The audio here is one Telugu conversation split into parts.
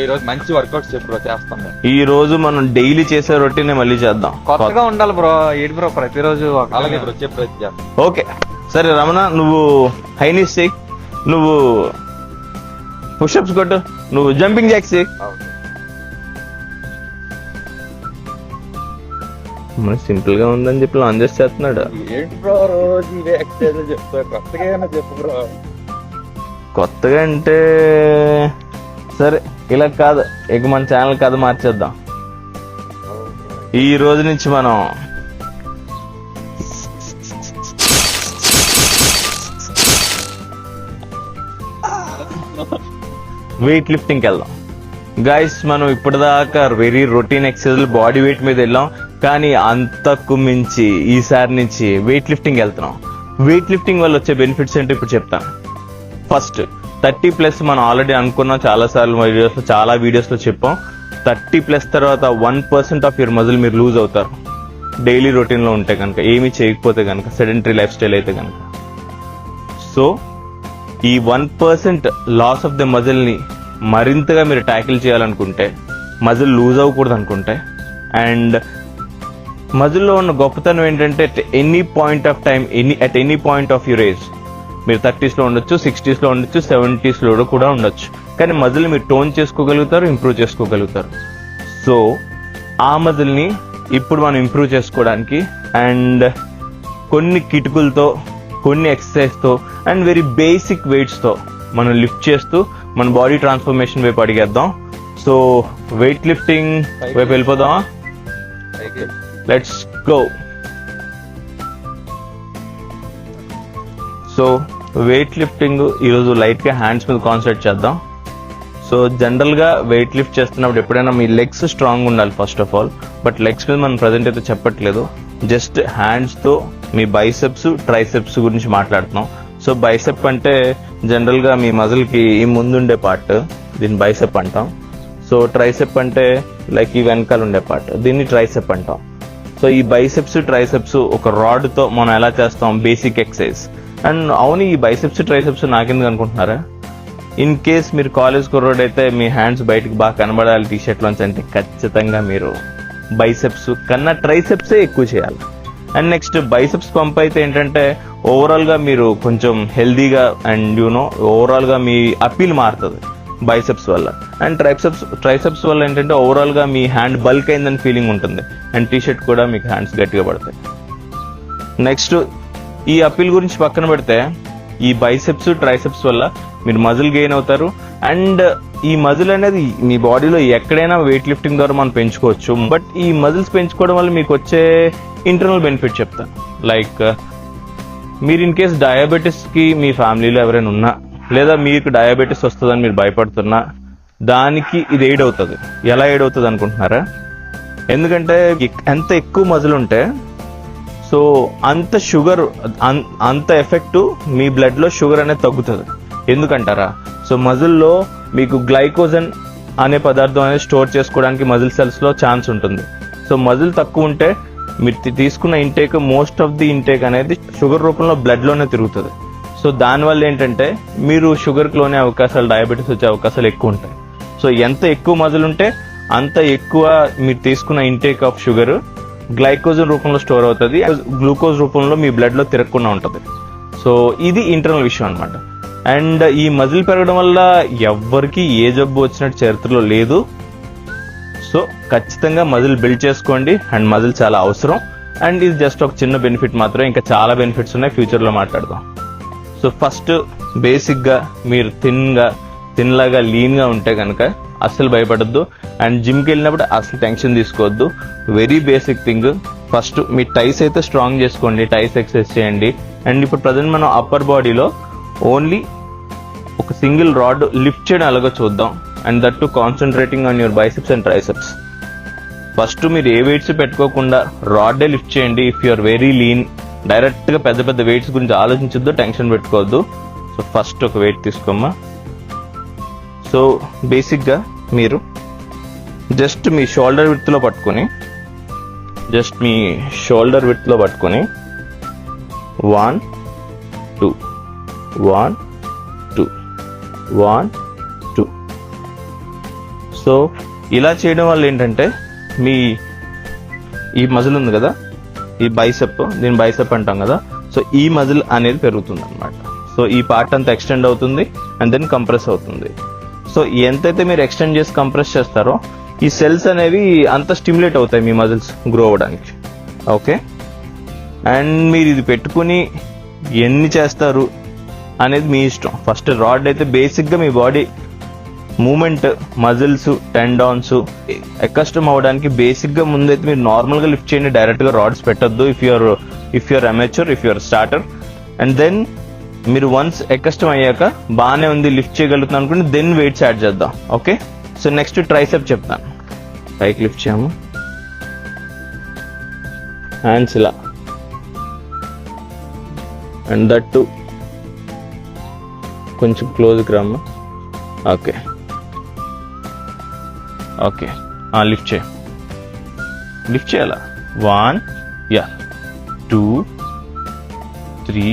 ఈ రోజు మంచి వర్కౌట్స్ చెప్పు బ్రో, చేస్తాం. ఈ రోజు మనం డైలీ చేసే రొటీన్ మళ్ళీ చేద్దాం. కొత్తగా ఉండాలి బ్రో. ఏంటి బ్రో ప్రతిరోజు అలాగే బ్రో, చెప్పు. ఓకే సరే రమణ, నువ్వు హైనీస్ చెయ్యి, నువ్వు పుషప్స్ కొట్టు, నువ్వు జంపింగ్ జాక్స్ చెయ్యి. సింపుల్ గా ఉందని చెప్పి లాంచ్ చేసి చేస్తున్నాడు. ఏంటి బ్రో రోజు ఇవే ఎక్సర్సైజ్ చెప్తా, కొత్తగా ఏమైనా చెప్పు బ్రో. కొత్తగా అంటే సరే ఇలా కాదు, ఇక మన ఛానల్ కథ మార్చేద్దాం. ఈ రోజు నుంచి మనం వెయిట్ లిఫ్టింగ్కి వెళ్దాం. గైస్ మనం ఇప్పటిదాకా very routine exercise body weight మీద వెళ్ళాం, కానీ అంతకు మించి ఈసారి నుంచి వెయిట్ లిఫ్టింగ్ వెళ్తున్నాం. వెయిట్ లిఫ్టింగ్ వల్ల వచ్చే బెనిఫిట్స్ ఏంటో ఇప్పుడు చెప్తాను. ఫస్ట్ 30+ మనం ఆల్రెడీ అనుకున్నాం, చాలా వీడియోస్ లో చెప్పాం. 30+ తర్వాత 1% ఆఫ్ యువర్ మజిల్ మీరు లూజ్ అవుతారు డైలీ రొటీన్ లో ఉంటే కనుక, ఏమీ చేయకపోతే కనుక, సెడెంటరీ లైఫ్ స్టైల్ అయితే కనుక. సో ఈ 1% లాస్ ఆఫ్ ద మజిల్ ని మరింతగా మీరు ట్యాకిల్ చేయాలనుకుంటే, మజిల్ లూజ్ అవ్వకూడదు అనుకుంటే, అండ్ మజిల్లో ఉన్న గొప్పతనం ఏంటంటే any point of time, at any point of your age, మీరు 30s లో ఉండొచ్చు, 60s లో ఉండొచ్చు, 70s లో కూడా ఉండొచ్చు, కానీ మజిల్ మీరు టోన్ చేసుకోగలుగుతారు, ఇంప్రూవ్ చేసుకోగలుగుతారు. సో ఆ మజిల్ ని ఇప్పుడు మనం ఇంప్రూవ్ చేసుకోవడానికి అండ్ కొన్ని కిటుకులతో, కొన్ని ఎక్సర్సైజ్ తో అండ్ వెరీ బేసిక్ వెయిట్స్ తో మనం లిఫ్ట్ చేస్తూ మన బాడీ ట్రాన్స్ఫర్మేషన్ వైపు అడిగేద్దాం. సో వెయిట్ లిఫ్టింగ్ వైపు వెళ్ళిపోదామా? Let's go. So weight lifting ఈరోజు లైట్ గా హ్యాండ్స్ మీద కాన్సన్ట్రేట్ చేద్దాం. సో జనరల్ గా వెయిట్ లిఫ్ట్ చేస్తున్నప్పుడు ఎప్పుడైనా మీ లెగ్స్ స్ట్రాంగ్ ఉండాలి first of all. But legs మీద మనం ప్రజెంట్ అయితే చెప్పట్లేదు, జస్ట్ హ్యాండ్స్ తో మీ బైసెప్స్, ట్రైసెప్స్ గురించి మాట్లాడుతున్నాం. సో బైసెప్ అంటే జనరల్ గా మీ మజిల్ కి ఈ ముందుండే పార్ట్, దీన్ని బైసెప్ అంటాం. సో ట్రైసెప్ అంటే లైక్ ఈ వెనకాల ఉండే పార్ట్, దీన్ని ట్రైసెప్ అంటాం. సో ఈ బైసెప్స్, ట్రైసెప్స్ ఒక రాడ్ తో మనం ఎలా చేస్తాం, బేసిక్ ఎక్సర్సైజ్. అండ్ అవును, ఈ బైసెప్స్, ట్రైసెప్స్ నాకెందుకు అనుకుంటున్నారా? ఇన్ కేస్ మీరు కాలేజ్ కుర్రోడ్ అయితే మీ హ్యాండ్స్ బయటకు బాగా కనబడాలి టీషర్ట్ లోంచి అంటే ఖచ్చితంగా మీరు బైసెప్స్ కన్నా ట్రైసెప్సే ఎక్కువ చేయాలి. అండ్ నెక్స్ట్ బైసెప్స్ పంప్ అయితే ఏంటంటే ఓవరాల్ గా మీరు కొంచెం హెల్దీగా అండ్ ఓవరాల్ గా మీ అపీల్ మారుతుంది బైసెప్స్ వల్ల. అండ్ ట్రైసెప్స్ వల్ల ఏంటంటే ఓవరాల్ గా మీ హ్యాండ్ బల్క్ అయిందని ఫీలింగ్ ఉంటుంది, అండ్ టీషర్ట్ కూడా మీకు హ్యాండ్స్ గట్టిగా పడతాయి. నెక్స్ట్ ఈ అపీల్ గురించి పక్కన పెడితే, ఈ బైసెప్స్, ట్రైసెప్స్ వల్ల మీరు మజిల్ గెయిన్ అవుతారు. అండ్ ఈ మజిల్ అనేది మీ బాడీలో ఎక్కడైనా వెయిట్ లిఫ్టింగ్ ద్వారా మనం పెంచుకోవచ్చు. బట్ ఈ మజిల్స్ పెంచుకోవడం వల్ల మీకు వచ్చే ఇంటర్నల్ బెనిఫిట్ చెప్తాను. లైక్ మీరు ఇన్ కేస్ డయాబెటీస్ కి మీ ఫ్యామిలీలో ఎవరైనా ఉన్నా, లేదా మీకు డయాబెటీస్ వస్తుందని మీరు భయపడుతున్నా, దానికి ఇది ఎయిడ్ అవుతుంది. ఎలా ఎయిడ్ అవుతుంది అనుకుంటున్నారా? ఎందుకంటే ఎంత ఎక్కువ మజిల్ ఉంటే సో అంత షుగర్, అంత ఎఫెక్ట్ మీ బ్లడ్ లో షుగర్ అనేది తగ్గుతుంది. ఎందుకంటారా? సో మజిల్లో మీకు గ్లైకోజన్ అనే పదార్థం అనేది స్టోర్ చేసుకోవడానికి మజిల్ సెల్స్ లో ఛాన్స్ ఉంటుంది. సో మజిల్ తక్కువ ఉంటే మీరు తీసుకున్న intake, most of the intake అనేది షుగర్ రూపంలో బ్లడ్ లోనే తిరుగుతుంది. సో దానివల్ల ఏంటంటే మీరు షుగర్ లోనే అవకాశాలు, డయాబెటీస్ వచ్చే అవకాశాలు ఎక్కువ ఉంటాయి. సో ఎంత ఎక్కువ మజిల్ ఉంటే అంత ఎక్కువ మీరు తీసుకున్న ఇంటేక్ ఆఫ్ షుగర్ గ్లైకోజన్ రూపంలో స్టోర్ అవుతుంది, గ్లూకోజ్ రూపంలో మీ బ్లడ్ లో తిరగకుండా ఉంటుంది. సో ఇది ఇంటర్నల్ విషయం అనమాట. అండ్ ఈ మజిల్ పెరగడం వల్ల ఎవ్వరికి ఏ జబ్బు వచ్చినట్టు చరిత్రలో లేదు. సో ఖచ్చితంగా మజిల్ బిల్డ్ చేసుకోండి, అండ్ మజిల్ చాలా అవసరం. అండ్ ఇది జస్ట్ ఒక చిన్న బెనిఫిట్ మాత్రమే, ఇంకా చాలా బెనిఫిట్స్ ఉన్నాయి, ఫ్యూచర్ లో మాట్లాడదాం. సో ఫస్ట్ బేసిక్ గా మీరు తిన్లాగా లీన్ గా ఉంటే కనుక అస్సలు భయపడద్దు. అండ్ జిమ్ కి వెళ్ళినప్పుడు అసలు టెన్షన్ తీసుకోవద్దు. వెరీ బేసిక్ థింగ్, ఫస్ట్ మీ టైస్ అయితే స్ట్రాంగ్ చేసుకోండి, టైస్ ఎక్సర్సైజ్ చేయండి. అండ్ ఇప్పుడు ప్రజెంట్ మనం అప్పర్ బాడీలో ఓన్లీ ఒక సింగిల్ రాడ్ లిఫ్ట్ చేయడం అలాగో చూద్దాం. And that to concentrating on your biceps and triceps. First మీరు ఏ వెయిట్స్ పెట్టుకోకుండా రాడ్డే లిఫ్ట్ చేయండి. If you are very lean, direct గా పెద్ద పెద్ద వెయిట్స్ గురించి ఆలోచించొద్దు, టెన్షన్ పెట్టుకోవద్దు. సో ఫస్ట్ ఒక వెయిట్ తీసుకోమ్మా. సో బేసిక్ గా మీరు జస్ట్ మీ షోల్డర్ విడ్త్ లో పట్టుకొని 1 2 1 2 1 2 సో ఇలా చేయడం వల్ల ఏంటంటే మీ ఈ మజిల్ ఉంది కదా, ఈ బైసెప్, దీని బైసెప్ అంటాం కదా, సో ఈ మజిల్ అనేది పెరుగుతుంది అనమాట. సో ఈ పార్ట్ అంతా ఎక్స్టెండ్ అవుతుంది అండ్ దెన్ కంప్రెస్ అవుతుంది. సో ఎంతైతే మీరు ఎక్స్టెండ్ చేసి కంప్రెస్ చేస్తారో ఈ సెల్స్ అనేవి అంత స్టిమ్యులేట్ అవుతాయి మీ మజిల్స్ గ్రో అవ్వడానికి. ఓకే, అండ్ మీరు ఇది పెట్టుకుని ఎన్ని చేస్తారు అనేది మీ ఇష్టం. ఫస్ట్ రాడ్ అయితే బేసిక్గా మీ body moment, muscles, tendons accustom అవ్వడానికి బేసిక్గా ముందైతే మీరు నార్మల్గా లిఫ్ట్ చేయండి, డైరెక్ట్గా రాడ్స్ పెట్టద్దు if you're amateur, if you're starter. And then మీరు వన్స్ అకస్టమ్ అయ్యాక బాగానే ఉంది లిఫ్ట్ చేయగలుగుతున్నాను అనుకుంటే దెన్ వెయిట్స్ యాడ్ చేద్దాం. ఓకే, సో నెక్స్ట్ ట్రైసెప్ చెప్తాను. పైకి లిఫ్ట్ చేయము, హ్యాండ్స్ ఇలా, అండ్ దట్ టు కొంచెం క్లోజ్కి రమ్మ. ఓకే ఓకే, లిఫ్ట్ చేయాలా. 1, 2, 3.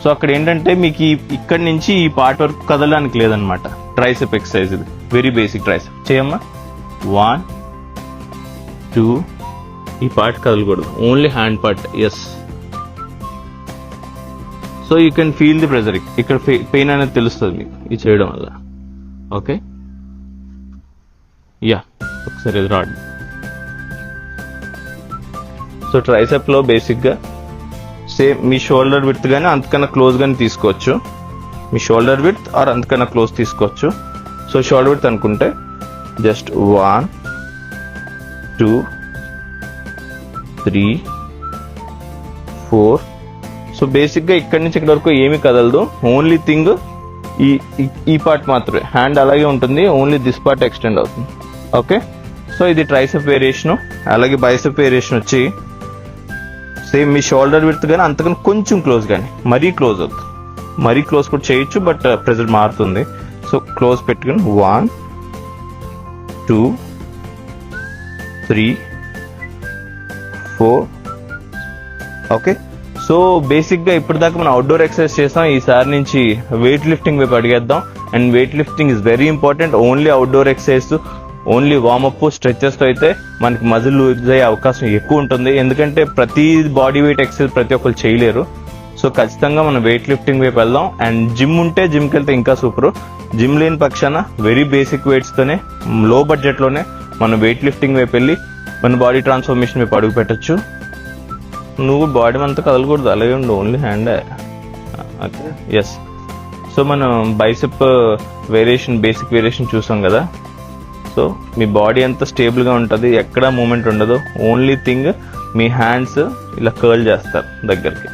సో అక్కడ ఏంటంటే మీకు ఇక్కడి నుంచి ఈ పార్ట్ వరకు కదలడానికి లేదనమాట. ట్రైసెప్ ఎక్సర్సైజ్ ఇది, వెరీ బేసిక్ ట్రైసెప్. చేయమ్మా. 1, 2. ఈ పార్ట్ కదలకూడదు, only hand part. Yes. So you can feel the pressure. ఇక్కడ పెయిన్ అనేది తెలుస్తుంది మీకు ఇది చేయడం వల్ల. ఓకే, ఒకసారి ఇది రాడ్. సో ట్రైసెప్ లో బేసిక్ గా సేమ్ మీ షోల్డర్ విడ్త్ గానీ అంతకన్నా క్లోజ్ గానీ తీసుకోవచ్చు. మీ షోల్డర్ విడ్త్ ఆర్ అంతకన్నా క్లోజ్ తీసుకోవచ్చు. సో షోల్డర్ విడ్త్ అనుకుంటే జస్ట్ 1, 2, 3, 4. సో బేసిక్ గా ఇక్కడి నుంచి ఇక్కడ వరకు ఏమీ కదలదు. ఓన్లీ థింగ్ ఈ పార్ట్ మాత్రమే, హ్యాండ్ అలాగే ఉంటుంది, ఓన్లీ దిస్ పార్ట్ ఎక్స్టెండ్ అవుతుంది. ఓకే, సో ఇది ట్రైసెప్ వేరియేషన్. అలాగే బైసెప్ వేరియేషన్ వచ్చి సేమ్ మీ షోల్డర్ విడ్త్ కానీ అంతకన్నా కొంచెం క్లోజ్ కానీ, మరీ క్లోజ్ అవుతుంది. మరీ క్లోజ్ కూడా చేయొచ్చు, బట్ ప్రెజర్ మారుతుంది. సో క్లోజ్ పెట్టుకుని 1, 2, 3, 4. ఓకే, సో బేసిక్ గా ఇప్పటిదాకా మనం అవుట్డోర్ ఎక్సర్సైజ్ చేస్తాం. ఈసారి నుంచి వెయిట్ లిఫ్టింగ్ వైపు అడిగేద్దాం. And weight lifting is very important. Only outdoor exercise, only warm up, stretches తో అయితే మనకి మజిల్ లూజ్ అయ్యే అవకాశం ఎక్కువ ఉంటుంది. ఎందుకంటే ప్రతి బాడీ వెయిట్ ఎక్సర్సైజ్ ప్రతి ఒక్కరు చేయలేరు. సో ఖచ్చితంగా మనం వెయిట్ లిఫ్టింగ్ వైపు వెళ్దాం. అండ్ జిమ్ ఉంటే జిమ్కి వెళ్తే ఇంకా సూపర్. జిమ్ లేని పక్షాన వెరీ బేసిక్ వెయిట్స్ తోనే లో బడ్జెట్ లోనే మనం వెయిట్ లిఫ్టింగ్ వైపు వెళ్ళి మన బాడీ ట్రాన్స్ఫర్మేషన్ వైపు అడుగు పెట్టచ్చు. నువ్వు బాడీ అంతా కదలకూడదు, అలాగే ఉండు, ఓన్లీ హ్యాండే. Okay, yes. సో మనం బైసెప్ వేరియేషన్, బేసిక్ వేరియేషన్ చూసాం కదా. సో మీ బాడీ అంతా స్టేబుల్ గా ఉంటుంది, ఎక్కడ మూమెంట్ ఉండదు. ఓన్లీ థింగ్ మీ హ్యాండ్స్ ఇలా కర్ల్ చేస్తారు దగ్గరికి.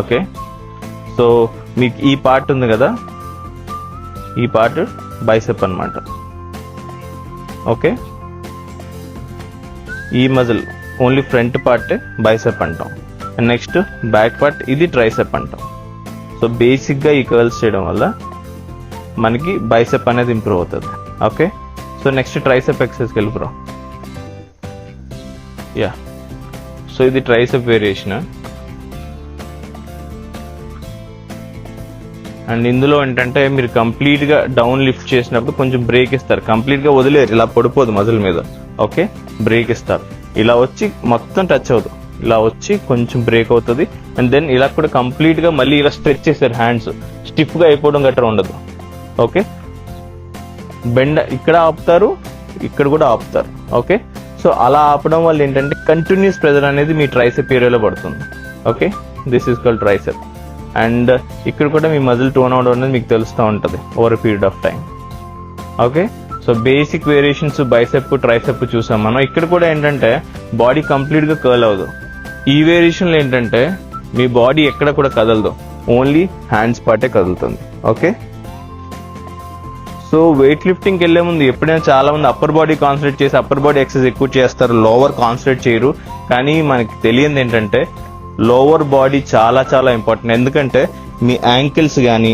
ఓకే, సో మీకు ఈ పార్ట్ ఉంది కదా, ఈ పార్ట్ బైసెప్ అన్నమాట. ఓకే, ఈ muscle only front part bicep అంటాం. అండ్ నెక్స్ట్ బ్యాక్ పార్ట్ ఇది ట్రైసెప్ అంటాం. సో బేసిక్ గా ఈ కర్ల్స్ చేయడం వల్ల మనకి బైసెప్ అనేది ఇంప్రూవ్ అవుతుంది. ఓకే, సో నెక్స్ట్ ట్రైసెప్ ఎక్సర్సైజ్కి వెళ్ళిపోరాం. సో ఇది ట్రైసెప్ వేరియేషన్. అండ్ ఇందులో ఏంటంటే మీరు కంప్లీట్ గా డౌన్ లిఫ్ట్ చేసినప్పుడు కొంచెం బ్రేక్ ఇస్తారు. కంప్లీట్ గా వదిలేరు, ఇలా పడిపోదు మజిల్ మీద. ఓకే, బ్రేక్ ఇస్తారు. ఇలా వచ్చి మొత్తం టచ్ అవుతుంది, ఇలా వచ్చి కొంచెం బ్రేక్ అవుతుంది. అండ్ దెన్ ఇలా కూడా కంప్లీట్ గా మళ్ళీ ఇలా స్ట్రెచ్ చేస్తారు. హ్యాండ్స్ స్టిఫ్ గా అయిపోవడం గట్రా ఉండదు. ఓకే, బెండ్ ఇక్కడ ఆపుతారు, ఇక్కడ కూడా ఆపుతారు. ఓకే, సో అలా ఆపడం వల్ల ఏంటంటే కంటిన్యూస్ ప్రెజర్ అనేది మీ ట్రైసెప్ ఏరియాలో పడుతుంది. Okay, this is called tricep. And ఇక్కడ కూడా మీ మజిల్ టోన్ అవడం అనేది మీకు తెలుస్తూ ఉంటుంది over period of time. Okay, so basic variations bicep, tricep చూసాం మనం. ఇక్కడ కూడా ఏంటంటే బాడీ కంప్లీట్ గా కర్ల్ అవ్వదు. ఈ వేరియేషన్ లో ఏంటంటే మీ బాడీ ఎక్కడ కూడా కదలదు, ఓన్లీ హ్యాండ్స్ పార్టే కదులుతుంది. ఓకే, సో వెయిట్ లిఫ్టింగ్కి వెళ్లే ముందు ఎప్పుడైనా చాలా మంది అప్పర్ బాడీ కాన్సన్ట్రేట్ చేసి అప్పర్ బాడీ ఎక్సర్సైజ్ ఎక్కువ చేస్తారు, లోవర్ కాన్సన్ట్రేట్ చేయరు. కానీ మనకి తెలియంది ఏంటంటే లోవర్ బాడీ చాలా చాలా ఇంపార్టెంట్. ఎందుకంటే మీ యాంకిల్స్ కానీ,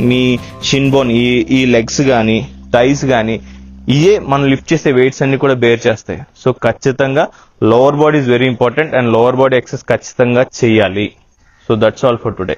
మీ షిన్ బోన్, ఈ లెగ్స్ కానీ, థైస్ కానీ, ఇవే మనం లిఫ్ట్ చేసే వెయిట్స్ అన్ని కూడా బేర్ చేస్తాయి. సో ఖచ్చితంగా lower body is very important and lower body exercise ఖచ్చితంగా చేయాలి. So that's all for today.